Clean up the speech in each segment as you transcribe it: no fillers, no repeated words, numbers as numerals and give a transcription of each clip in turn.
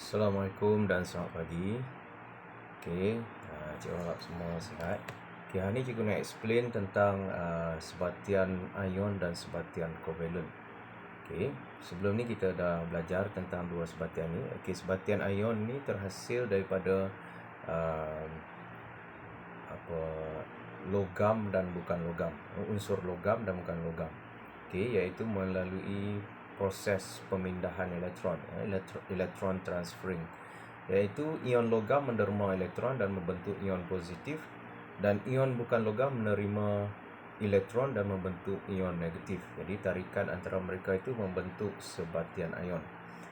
Assalamualaikum dan selamat pagi. Okey, cikgu harap semua sihat. Okey, hari ni cikgu nak explain tentang sebatian ion dan sebatian covalent. Okey, sebelum ni kita dah belajar tentang dua sebatian ni. Okey, sebatian ion ni terhasil daripada uh, logam dan bukan logam, unsur logam dan bukan logam. Okey, iaitu melalui proses pemindahan elektron, elektron transferring, iaitu ion logam menerima elektron dan membentuk ion positif, dan ion bukan logam menerima elektron dan membentuk ion negatif. Jadi tarikan antara mereka itu membentuk sebatian ion.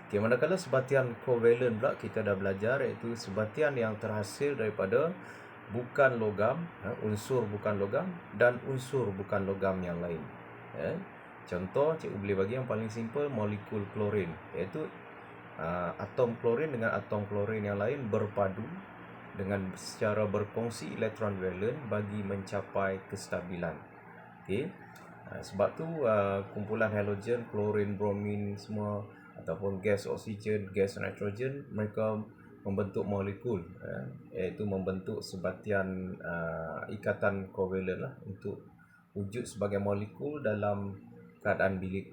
Okey, manakala sebatian covalent pula kita dah belajar, iaitu sebatian yang terhasil daripada bukan logam, unsur bukan logam dan unsur bukan logam yang lain. Contoh cikgu boleh bagi yang paling simple, molekul klorin, iaitu atom klorin dengan atom klorin yang lain berpadu dengan secara berkongsi elektron valen bagi mencapai kestabilan. Okey, sebab tu kumpulan halogen, klorin, bromin semua, ataupun gas oksigen, gas nitrogen, mereka membentuk molekul, iaitu membentuk sebatian ikatan kovalent lah, untuk wujud sebagai molekul dalam keadaan bilik.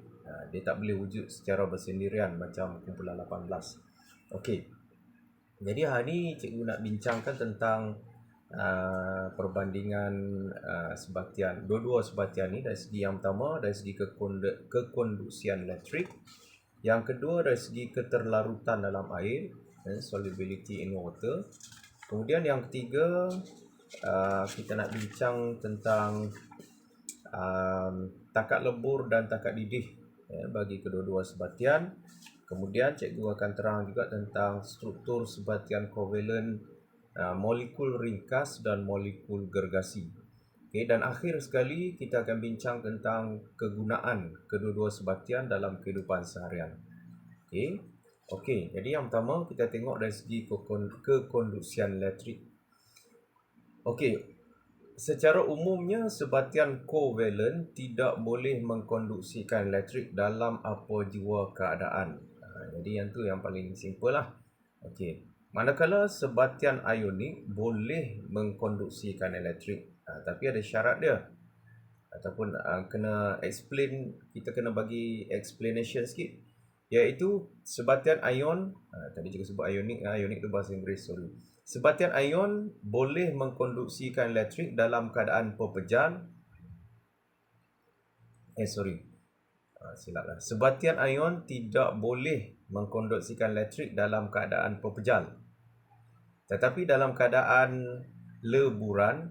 Dia tak boleh wujud secara bersendirian macam kumpulan 18. Okey, jadi hari ni cikgu nak bincangkan tentang perbandingan sebatian, dua-dua sebatian ni, dari segi yang pertama dari segi kekonduksian elektrik, yang kedua dari segi keterlarutan dalam air, solubility in water. Kemudian yang ketiga, kita nak bincang tentang takat lebur dan takat didih bagi kedua-dua sebatian. Kemudian cikgu akan terang juga tentang struktur sebatian covalent, molekul ringkas dan molekul gergasi. Okay, dan akhir sekali kita akan bincang tentang kegunaan kedua-dua sebatian dalam kehidupan seharian. Okey, jadi yang pertama kita tengok dari segi kekonduksian elektrik. Okey, secara umumnya sebatian covalent tidak boleh mengkonduksikan elektrik dalam apa jua keadaan. Jadi yang tu yang paling simple lah. Okey, manakala sebatian ionik boleh mengkonduksikan elektrik, tapi ada syarat dia, ataupun kena explain, kita kena bagi explanation sikit, iaitu sebatian ion, tadi juga sebut ionik, ionik tu bahasa Inggeris, sorry. Sebatian ion boleh mengkonduksikan elektrik dalam keadaan pepejal. Silaplah. Sebatian ion tidak boleh mengkonduksikan elektrik dalam keadaan pepejal. Tetapi dalam keadaan leburan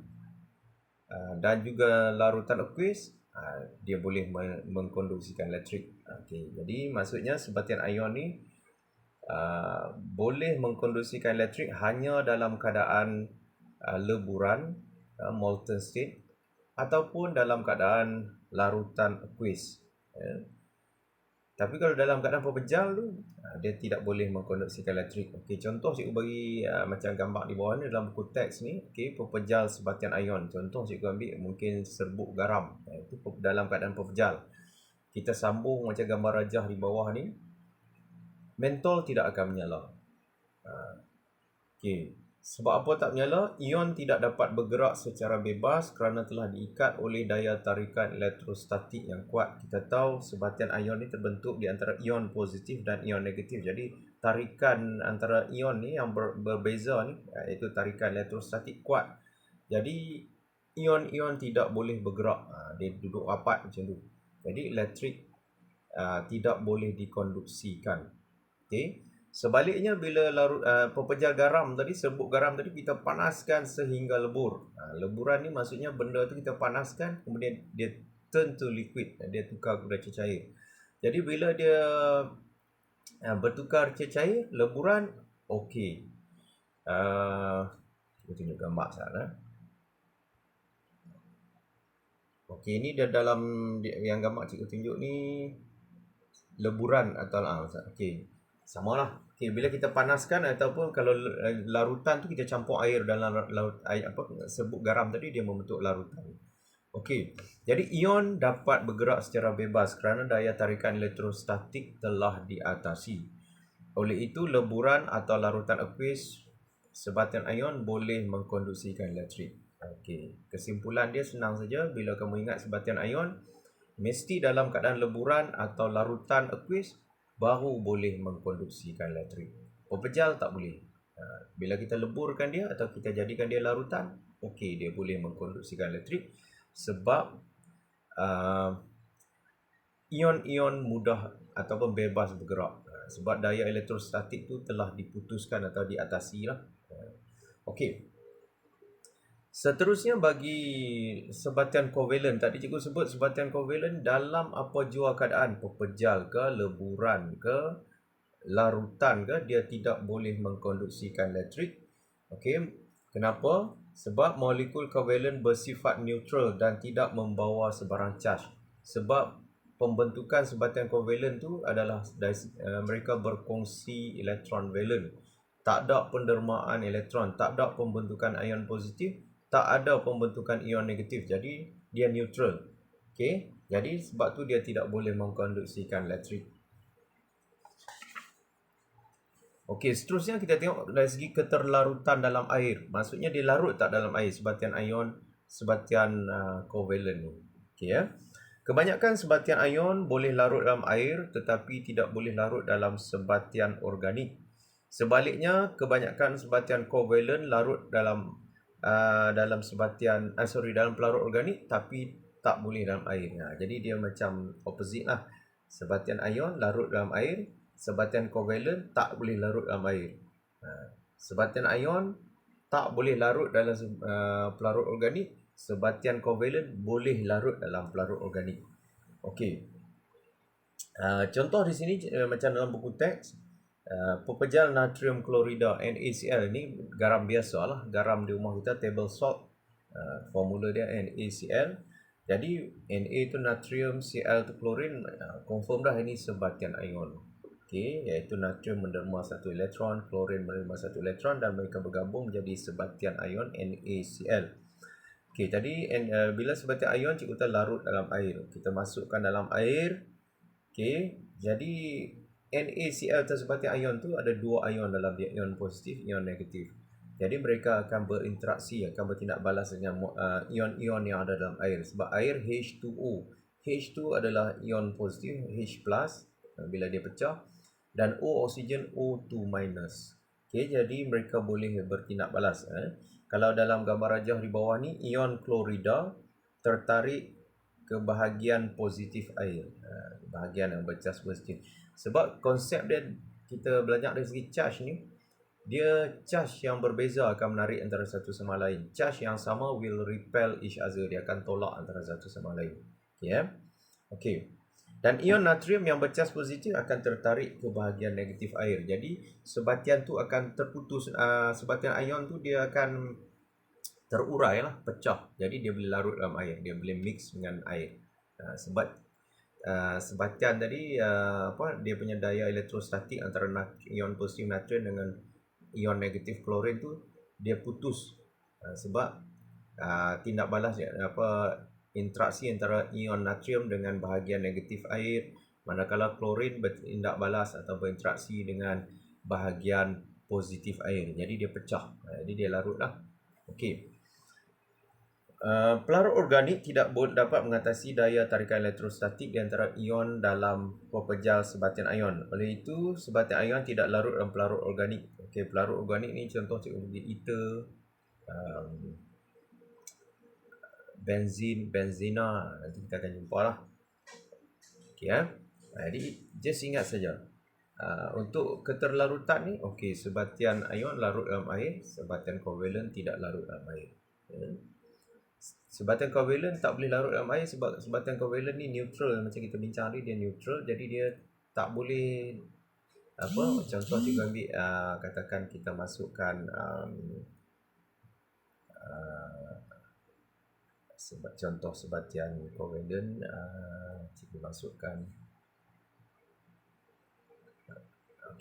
dan juga larutan aqueous, dia boleh mengkonduksikan elektrik. Okey, jadi maksudnya sebatian ion ni boleh mengkonduksikan elektrik hanya dalam keadaan leburan, molten state, ataupun dalam keadaan larutan aqueous. Tapi kalau dalam keadaan pepejal tu, dia tidak boleh mengkonduksikan elektrik. Okey, contoh cikgu bagi macam gambar di bawah ni dalam buku teks ni. Okey, pepejal sebatian ion. Contoh cikgu ambil mungkin serbuk garam, itu dalam keadaan pepejal. Kita sambung macam gambar rajah di bawah ni, mentol tidak akan menyala. Okey, sebab apa tak menyala? Ion tidak dapat bergerak secara bebas kerana telah diikat oleh daya tarikan elektrostatik yang kuat. Kita tahu sebatian ion ni terbentuk di antara ion positif dan ion negatif. Jadi tarikan antara ion ni yang berbeza ni, iaitu tarikan elektrostatik kuat. Jadi ion-ion tidak boleh bergerak, dia duduk rapat macam tu. Jadi elektrik tidak boleh dikonduksikan. Okey, sebaliknya bila pepejal garam tadi, serbuk garam tadi kita panaskan sehingga lebur. Leburan ni maksudnya benda tu kita panaskan, kemudian dia turn to liquid, dia tukar kepada cecair. Jadi bila dia bertukar cecair, leburan, okey. Kita tunjuk gambar sana. Okey, ni dia dalam yang gambar cikgu tunjuk ni leburan atau okey, samalah. Okey, bila kita panaskan, ataupun kalau larutan tu kita campur air dalam serbuk garam tadi, dia membentuk larutan. Okey, jadi ion dapat bergerak secara bebas kerana daya tarikan elektrostatik telah diatasi. Oleh itu, leburan atau larutan aqueous sebatian ion boleh mengkonduksikan elektrik. Okey, kesimpulan dia senang saja. Bila kamu ingat sebatian ion, mesti dalam keadaan leburan atau larutan aqueous baru boleh mengkonduksikan elektrik. Pepejal tak boleh. Bila kita leburkan dia atau kita jadikan dia larutan, okey, dia boleh mengkonduksikan elektrik sebab ion-ion mudah ataupun bebas bergerak. Sebab daya elektrostatik tu telah diputuskan atau diatasi lah. Okey. Seterusnya bagi sebatian kovalen, tadi cikgu sebut sebatian kovalen dalam apa jua keadaan, pepejal ke, leburan ke, larutan ke, dia tidak boleh mengkonduksikan elektrik. Okey. Kenapa? Sebab molekul kovalen bersifat neutral dan tidak membawa sebarang charge. Sebab pembentukan sebatian kovalen tu adalah mereka berkongsi elektron valen. Tak ada pendermaan elektron, tak ada pembentukan ion positif, tak ada pembentukan ion negatif. Jadi dia neutral. Okey, jadi sebab tu dia tidak boleh mengkonduksikan elektrik. Okey, seterusnya kita tengok dari segi keterlarutan dalam air. Maksudnya dia larut tak dalam air, sebatian ion, sebatian kovalen ni. Okey ya. Kebanyakan sebatian ion boleh larut dalam air tetapi tidak boleh larut dalam sebatian organik. Sebaliknya, kebanyakan sebatian kovalen larut dalam dalam pelarut organik tapi tak boleh dalam air. Jadi dia macam opposite lah. Sebatian ion larut dalam air, sebatian kovalen tak boleh larut dalam air. Sebatian ion tak boleh larut dalam pelarut organik, sebatian kovalen boleh larut dalam pelarut organik. Okey. Contoh di sini macam dalam buku teks, pepejal natrium klorida NaCl ni garam biasa lah, garam di rumah kita, table salt. Formula dia NaCl. Jadi Na itu natrium, Cl tu klorin, confirm dah ini sebatian ion. Okey, iaitu natrium menerima 1 elektron, klorin menerima 1 elektron dan mereka bergabung menjadi sebatian ion NaCl. Okey, tadi bila sebatian ion cikgu kata larut dalam air. Kita masukkan dalam air. Okey, jadi NaCl atau sebatian ion tu ada dua ion dalam dia, ion positif, ion negatif. Jadi mereka akan berinteraksi, akan bertindak balas dengan ion-ion yang ada dalam air. Sebab air H2O. H2 adalah ion positif, H+, bila dia pecah. Dan O oksigen, O2-. Okey, jadi mereka boleh bertindak balas. Kalau dalam gambar rajah di bawah ni, ion klorida tertarik ke bahagian positif air. Bahagian yang bercas positif. Sebab konsep dia, kita belajar dari segi charge ni, dia charge yang berbeza akan menarik antara satu sama lain. Charge yang sama will repel each other. Dia akan tolak antara satu sama lain. Okay, okay. Dan ion natrium yang bercas positif akan tertarik ke bahagian negatif air. Jadi sebatian tu akan terputus. Sebatian ion tu dia akan terurai lah, pecah. Jadi dia boleh larut dalam air. Dia boleh mix dengan air. Sebab sebatian tadi dia punya daya elektrostatik antara ion positif natrium dengan ion negatif klorin tu dia putus. Sebab tindak balas interaksi antara ion natrium dengan bahagian negatif air, manakala klorin bertindak balas atau berinteraksi dengan bahagian positif air. Jadi dia pecah. Jadi dia larut lah. Okey. Pelarut organik tidak dapat mengatasi daya tarikan elektrostatik di antara ion dalam pepejal sebatian ion. Oleh itu, sebatian ion tidak larut dalam pelarut organik. Okey, pelarut organik ni contoh cikgu bagi ether, benzina, nanti kita akan jumpa lah. Okey jadi just ingat saja. Untuk keterlarutan ni, okey, sebatian ion larut dalam air, sebatian kovalen tidak larut dalam air. Sebatian kovalen tak boleh larut dalam air sebab sebatian kovalen ni neutral, macam kita bincang tadi, dia neutral, jadi dia tak boleh contoh cikgu ambil katakan kita masukkan contoh sebatian kovalen, cikgu masukkan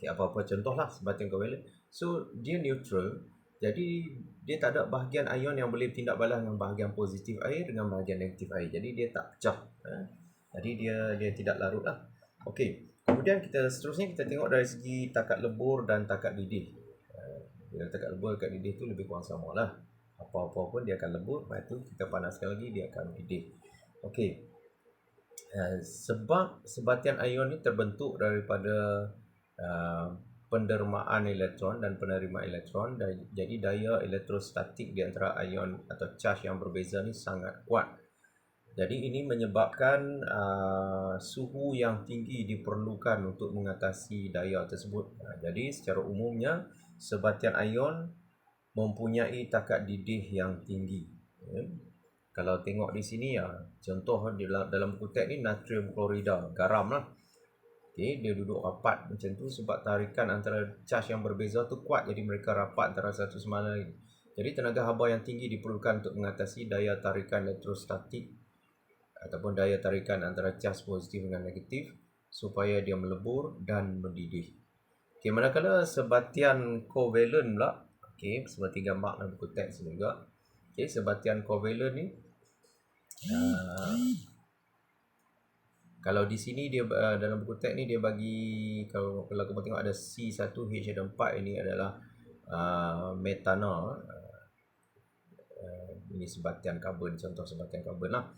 apa-apa contohlah sebatian kovalen. So dia neutral, jadi dia tak ada bahagian ion yang boleh tindak balas dengan bahagian positif air dengan bahagian negatif air. Jadi dia tak pecah. Jadi dia tidak larut lah. Okey. Kemudian seterusnya kita tengok dari segi takat lebur dan takat didih. Bila takat lebur, takat didih tu lebih kurang sama lah. Apa-apa pun dia akan lebur, lepas tu kita panaskan lagi, dia akan didih. Okey. Sebab sebatian ion ni terbentuk daripada pendermaan elektron dan penerimaan elektron, jadi daya elektrostatik di antara ion atau charge yang berbeza ni sangat kuat. Jadi ini menyebabkan suhu yang tinggi diperlukan untuk mengatasi daya tersebut. Jadi secara umumnya sebatian ion mempunyai takat didih yang tinggi. Kalau tengok di sini ya, contoh dalam buku teks ni natrium klorida, garam lah. Okay, dia duduk rapat macam tu sebab tarikan antara charge yang berbeza tu kuat, jadi mereka rapat antara satu sama lain. Jadi tenaga haba yang tinggi diperlukan untuk mengatasi daya tarikan elektrostatik ataupun daya tarikan antara charge positif dengan negatif supaya dia melebur dan mendidih. Okay, manakala sebatian kovalen pula, okay, seperti gambar dalam buku teks juga. Okay, sebatian kovalen ni kalau di sini dia dalam buku teks ni dia bagi, kalau kamu tengok ada C1H ada 4, ini adalah metanol. Ini sebatian karbon, contoh sebatian karbon lah.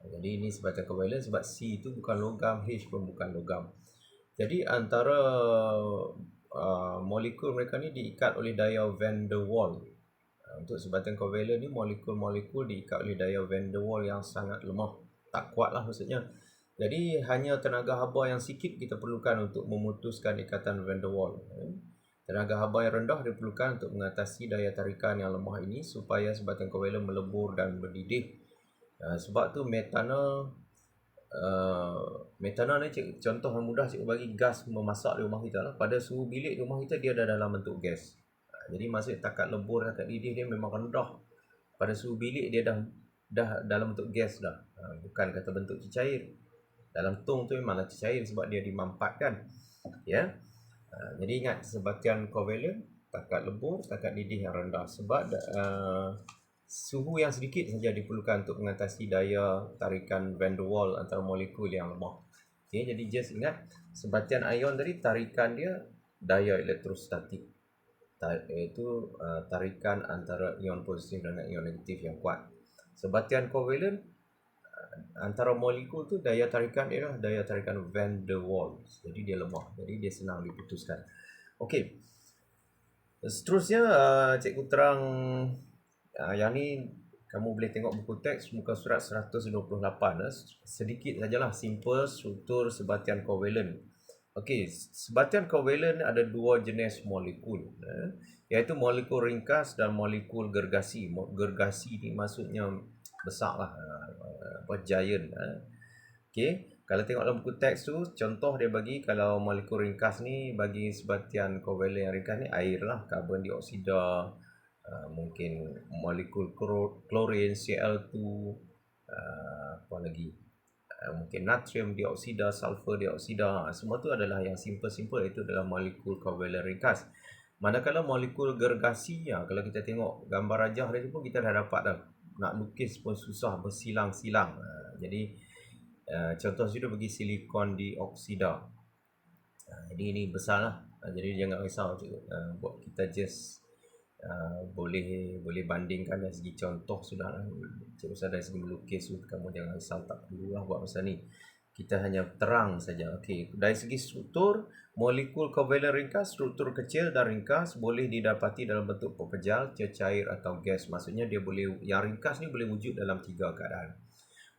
Jadi ini sebatian kovalen sebab C itu bukan logam, H pun bukan logam. Jadi antara molekul mereka ni diikat oleh daya van der Waals. Untuk sebatian kovalen ni molekul-molekul diikat oleh daya van der Waals yang sangat lemah, tak kuat lah maksudnya. Jadi hanya tenaga haba yang sikit kita perlukan untuk memutuskan ikatan van der Waals. Tenaga haba yang rendah diperlukan untuk mengatasi daya tarikan yang lemah ini supaya sebatian kovalen melebur dan mendidih. Sebab tu metanol ni contoh yang mudah cikgu bagi gas memasak di rumah kita lah. Pada suhu bilik di rumah kita dia dah dalam bentuk gas. Jadi maksud takat lebur, takat didih dia memang rendah. Pada suhu bilik dia dah dalam bentuk gas dah. Bukan kata bentuk cecair. Dalam tong tu memanglah cecair sebab dia dimampatkan. Ya. Jadi ingat sebatian kovalen, takat lebur, takat didih yang rendah sebab suhu yang sedikit saja diperlukan untuk mengatasi daya tarikan van der Waals antara molekul yang lemah. Okay, jadi just ingat sebatian ion tadi tarikan dia daya elektrostatik, iaitu tarikan antara ion positif dengan ion negatif yang kuat. Sebatian kovalen antara molekul tu daya tarikan dia adalah daya tarikan van der Waals. Jadi dia lemah. Jadi dia senang diputuskan. Okey. Seterusnya cikgu terang yang ni kamu boleh tengok buku teks muka surat 128. Sedikit sajalah simple struktur sebatian kovalen. Okey, sebatian kovalen ada dua jenis molekul, iaitu molekul ringkas dan molekul gergasi. Gergasi ni maksudnya besarlah, giant. Okey, kalau tengok dalam buku teks tu, contoh dia bagi kalau molekul ringkas ni, bagi sebatian kovalen yang ringkas ni air lah, karbon dioksida, mungkin molekul klorin Cl2, apa lagi, mungkin natrium dioksida, sulfur dioksida, semua tu adalah yang simple-simple, itu adalah molekul kovalen ringkas. Manakala molekul gergasi, kalau kita tengok gambar rajah dia pun kita dah dapat dah, nak lukis pun susah, bersilang-silang. Jadi contoh sudah bagi silikon dioksida. Jadi ini besar lah. Jadi jangan risau, buat kita just boleh bandingkan dari segi contoh sudah lah. Cikgu sadar dari segi melukis tu kamu jangan risau, tak perlu lah buat masa ni. Kita hanya terang saja. Okey, dari segi struktur, molekul kovalen ringkas, struktur kecil dan ringkas boleh didapati dalam bentuk pepejal, cecair atau gas. Maksudnya dia boleh, yang ringkas ni boleh wujud dalam 3 keadaan.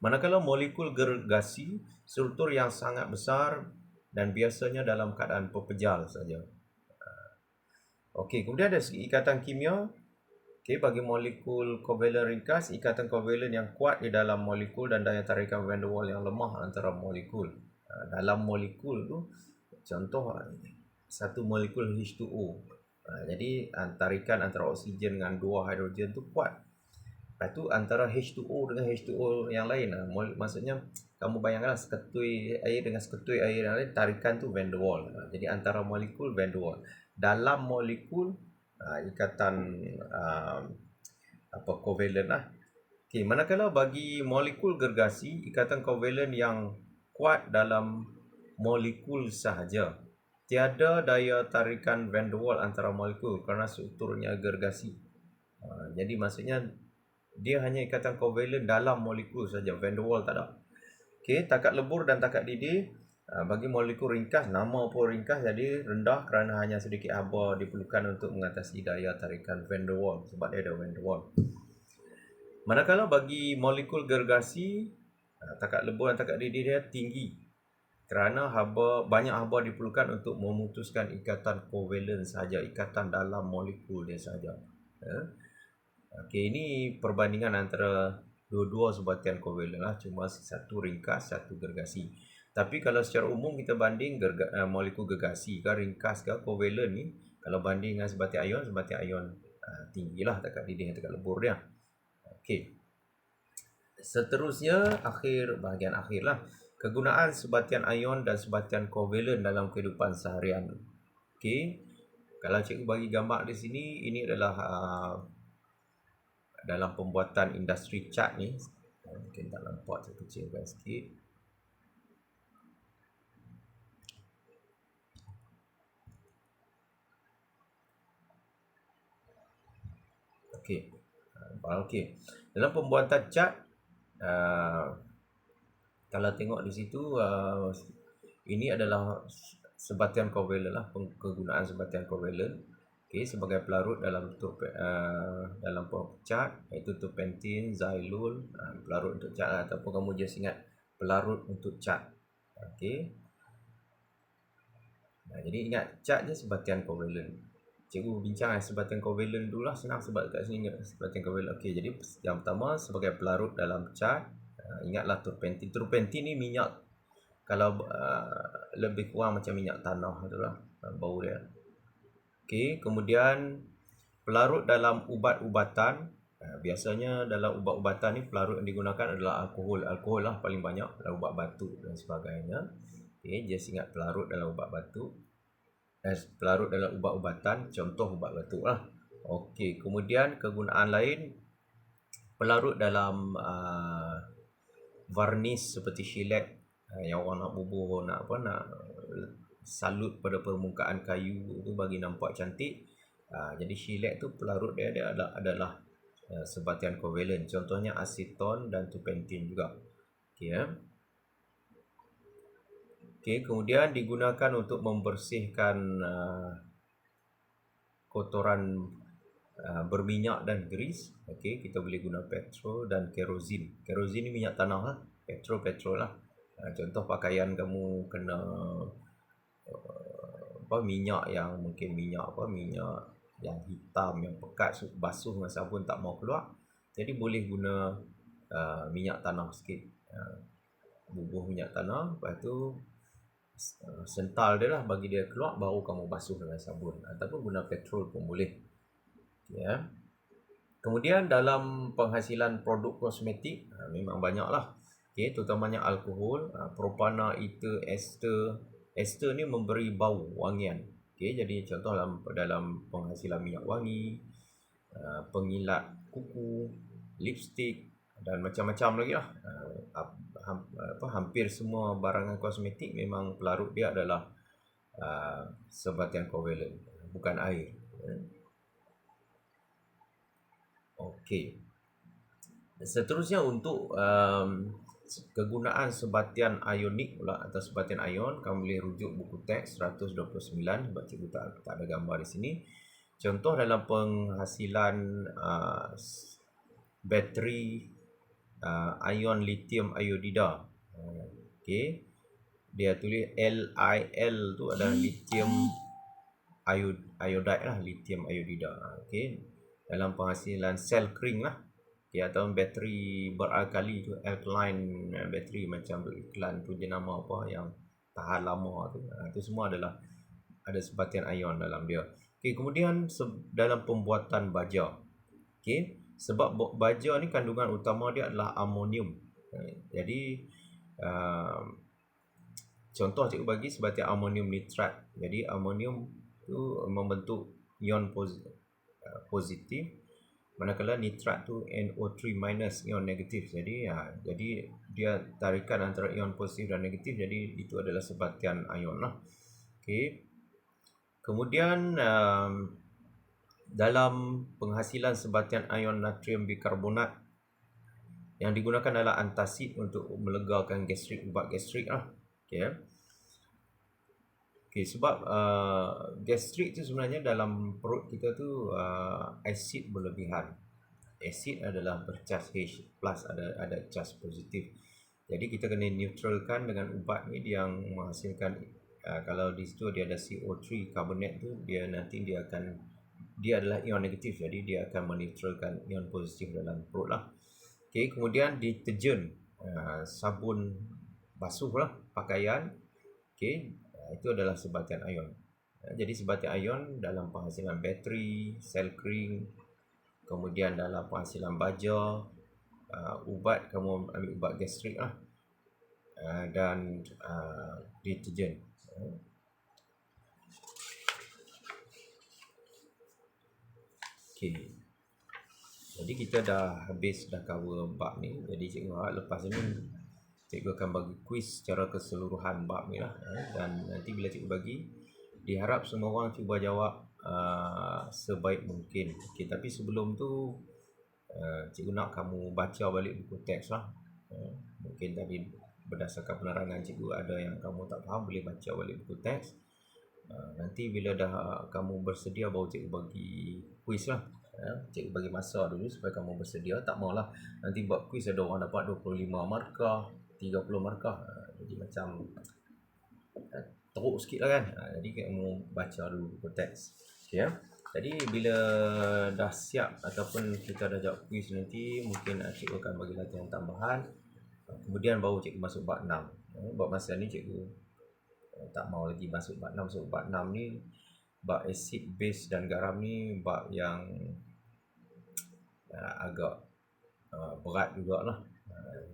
Manakala molekul gergasi, struktur yang sangat besar dan biasanya dalam keadaan pepejal saja. Okey, kemudian ada segi ikatan kimia. Okey, bagi molekul kovalen ringkas, ikatan kovalen yang kuat di dalam molekul dan daya tarikan van der Waals yang lemah antara molekul. Dalam molekul tu, contoh satu molekul H2O. Jadi tarikan antara oksigen dengan 2 hidrogen tu kuat. Lepas tu antara H2O dengan H2O yang lain, maksudnya kamu bayangkanlah seketui air dengan seketui air yang lain, tarikan tu van der Waals. Jadi antara molekul van der Waals. Dalam molekul ikatan kovalen lah. Okey, manakala bagi molekul gergasi, ikatan kovalen yang kuat dalam molekul sahaja. Tiada daya tarikan van der Waals antara molekul kerana strukturnya gergasi. Jadi maksudnya dia hanya ikatan kovalen dalam molekul saja, van der Waals tak ada. Okey, takat lebur dan takat didih bagi molekul ringkas, nama pun ringkas, jadi rendah kerana hanya sedikit haba diperlukan untuk mengatasi daya tarikan van der Waals sebab dia ada van der Waals. Manakala bagi molekul gergasi, takat lebur dan takat didih dia tinggi kerana banyak haba diperlukan untuk memutuskan ikatan kovalen sahaja, ikatan dalam molekul dia sahaja. Okey, ini perbandingan antara dua-dua sebatian kovalen lah, cuma satu ringkas, satu gergasi. Tapi kalau secara umum kita banding molekul gergasi ke ringkas ke kovalen ni, kalau banding dengan sebatian ion tinggilah takat didih dan takat lebur dia. Okey. Seterusnya bahagian akhir lah. Kegunaan sebatian ion dan sebatian kovalen dalam kehidupan seharian. Okey. Kalau cikgu bagi gambar di sini, ini adalah dalam pembuatan industri cat ni. Mungkin tak nampak, saya kecilkan sikit. Okey. Okey. Dalam pembuatan cat, kalau tengok di situ, ini adalah sebatian kovalen lah, kegunaan sebatian kovalen. Okey, sebagai pelarut dalam dalam cat, iaitu turpentin, xylol, pelarut untuk cat ataupun kamu just ingat pelarut untuk cat. Okey. Jadi ingat cat je sebatian kovalen. Cikgu bincang sebatian kovalen dulu lah, senang sebab kat sini ingat sebatian kovalen. Okey, jadi yang pertama sebagai pelarut dalam cat, ingatlah turpentin. Turpentin ni minyak, kalau lebih kurang macam minyak tanah tu lah bau dia. Okey, kemudian pelarut dalam ubat-ubatan. Biasanya dalam ubat-ubatan ni pelarut yang digunakan adalah alkohol. Alkohol lah paling banyak dalam ubat batuk dan sebagainya. Okey, just ingat pelarut dalam ubat batuk. Pelarut dalam ubat-ubatan, contoh ubat batuk lah. Okey, kemudian kegunaan lain, pelarut dalam varnis seperti shellac, yang orang nak bubuh, nak salut pada permukaan kayu tu bagi nampak cantik. Jadi shellac tu pelarut dia adalah sebatian kovalen. Contohnya aseton dan turpentin juga. Okey ya. Okey, kemudian digunakan untuk membersihkan kotoran berminyak dan grease. Okey, kita boleh guna petrol dan kerosin. Kerosin ni minyak tanah lah. Petrol lah. Contoh pakaian kamu kena minyak yang mungkin minyak yang hitam, yang pekat, basuh dengan sabun tak mau keluar. Jadi boleh guna minyak tanah sikit. Bubuh minyak tanah, lepas tu sental dia lah bagi dia keluar, baru kamu basuh dengan sabun ataupun guna petrol pun boleh. Ya. Kemudian dalam penghasilan produk kosmetik memang banyaklah. Okey, terutamanya alkohol, propana, ether, ester. Ester ni memberi bau, wangian. Okey, jadi contoh dalam penghasilan minyak wangi, pengilat kuku, lipstick dan macam-macam lagi lah. Hampir semua barangan kosmetik memang pelarut dia adalah sebatian kovalen, bukan air. Okey. Seterusnya untuk kegunaan sebatian ionik pula atau sebatian ion, kamu boleh rujuk buku teks 129 sebab cikgu tak ada gambar di sini. Contoh dalam penghasilan bateri ion lithium iodida. Okey. Dia tulis LiL tu adalah lithium iodide lah, lithium iodida. Okey. Dalam penghasilan sel kering lah. Okay, atau bateri beralkali tu, alkaline bateri, macam iklan tu jenama apa yang tahan lama tu. Itu semua ada sebatian ion dalam dia. Okay, kemudian dalam pembuatan baja. Okay, sebab baja ni kandungan utama dia adalah amonium. Jadi contoh cikgu bagi sebatian amonium nitrat. Jadi amonium tu membentuk ion positif manakala nitrat tu NO3 minus, ion negatif. Jadi dia tarikan antara ion positif dan negatif, jadi itu adalah sebatian ion lah. Okey. Kemudian dalam penghasilan sebatian ion natrium bikarbonat yang digunakan adalah antasid untuk melegakan gastrik, ubat gastrik lah. Okey, sebab gastrik tu sebenarnya dalam perut kita tu asid berlebihan. Asid adalah bercas H plus, ada cas positif. Jadi kita kena neutralkan dengan ubat ni yang menghasilkan kalau di situ dia ada CO3 karbonat tu, dia adalah ion negatif, jadi dia akan meneutralkan ion positif dalam perut lah. Okey, kemudian deterjen, sabun basuh lah pakaian. Okey, itu adalah sebatian ion. Jadi sebatian ion dalam penghasilan bateri, sel kering, kemudian dalam penghasilan baja, ubat, kamu ambil ubat gastrik lah, dan deterjen. Okey, jadi kita dah cover bab ni. Jadi cikgu harap lepas ni cikgu akan bagi kuis secara keseluruhan bab ni lah, dan nanti bila cikgu bagi, diharap semua orang cuba jawab sebaik mungkin. Okey, tapi sebelum tu cikgu nak kamu baca balik buku teks lah. Mungkin tadi berdasarkan penerangan cikgu ada yang kamu tak faham, boleh baca balik buku teks. Nanti bila dah kamu bersedia baru cikgu bagi kuis lah. Cikgu bagi masa dulu supaya kamu bersedia. Tak maulah nanti buat kuis ada orang dapat 25 markah, 30 markah, jadi macam teruk sikit lah kan. Jadi kamu baca dulu buku teks. Okay, ya. Jadi bila dah siap ataupun kita dah jawab kuis nanti, mungkin cikgu akan bagi latihan tambahan. Kemudian baru cikgu masuk bab 6. Bab masa ni cikgu tak mau lagi masuk bab 6. So bab 6 ni, bab asid, base dan garam ni bab yang agak berat jugalah.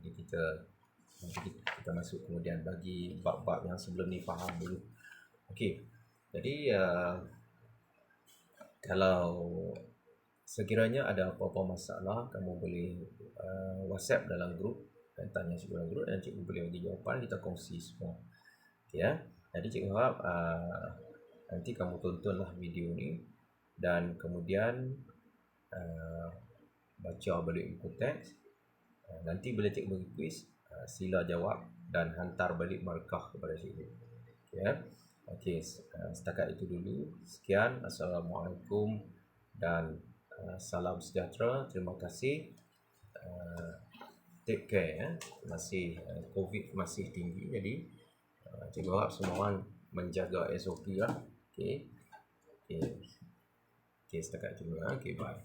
Jadi kita masuk kemudian bagi bab-bab yang sebelum ni faham dulu. Okey. Jadi kalau sekiranya ada apa-apa masalah, kamu boleh WhatsApp dalam grup dan tanya cikgu dalam grup, dan cikgu boleh bagi jawapan, kita kongsi semua. Okey, ya. Jadi cikgu harap nanti kamu tontonlah video ni dan kemudian baca balik buku teks. Nanti bila cikgu bagi kuis, sila jawab dan hantar balik markah kepada cikgu. Okey, ya. Okey, setakat itu dulu. Sekian, Assalamualaikum dan salam sejahtera. Terima kasih. Take care, ya. Masih COVID masih tinggi, jadi cikgu harap semua orang menjaga SOP lah. Okey. Okey, setakat itu dulu. Okey, bye.